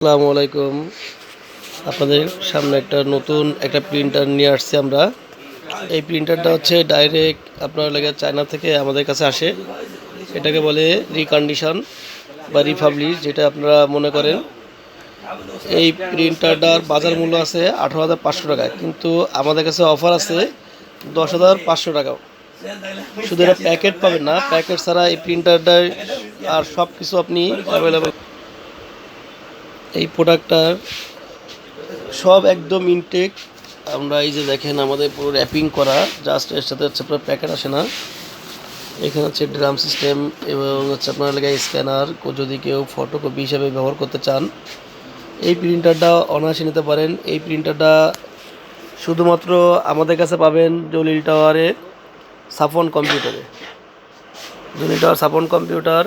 আসসালামু আলাইকুম। আপনাদের সামনে নতুন একটা প্রিন্টার নিয়ে আসছি আমরা। এই প্রিন্টারটা হচ্ছে ডাইরেক্ট আপনার লাগে চায়না থেকে আমাদের কাছে আসে। এটাকে বলে রিকন্ডিশন বা রিপাবলিশ, যেটা আপনারা মনে করেন। এই প্রিন্টারটার বাজার মূল্য আছে 18,500 টাকায়, কিন্তু আমাদের কাছে অফার আছে 10,500 টাকাও। শুধু এটা প্যাকেট পাবেন না, প্যাকেট ছাড়া এই প্রিন্টারটার আর সব কিছু আপনি অ্যাভেলেবল। এই প্রোডাক্টটার সব একদম ইনটেক। আমরা এই যে দেখেন আমাদের পুরো র্যাপিং করা, জাস্ট এর সাথে হচ্ছে আপনার প্যাকেট আসে না। এখানে হচ্ছে ড্রাম সিস্টেম এবং হচ্ছে আপনার লেগে স্ক্যানার, যদি কেউ ফটোকপি হিসাবে ব্যবহার করতে চান এই প্রিন্টারটা অনায়াসে নিতে পারেন। এই প্রিন্টারটা শুধুমাত্র আমাদের কাছে পাবেন জলিল টাওয়ারে সাফন কম্পিউটারে। জলিল টাওয়ার সাফন কম্পিউটার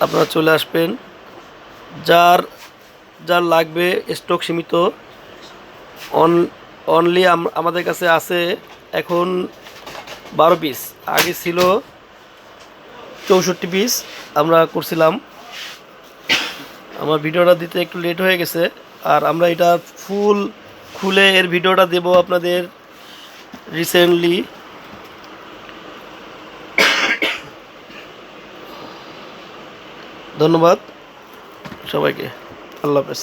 আপনারা চলে আসবেন। যার যার লাগবে স্টক সীমিত। অনলি আমাদের কাছে আছে এখন 12 পিস, আগে ছিল 64 পিস আমরা করছিলাম। আমার ভিডিওটা দিতে একটু লেট হয়ে গেছে, আর আমরা এটা ফুল খুলে এর ভিডিওটা দেব আপনাদের রিসেন্টলি। ধন্যবাদ সবাইকে, আল্লাহ হাফেজ।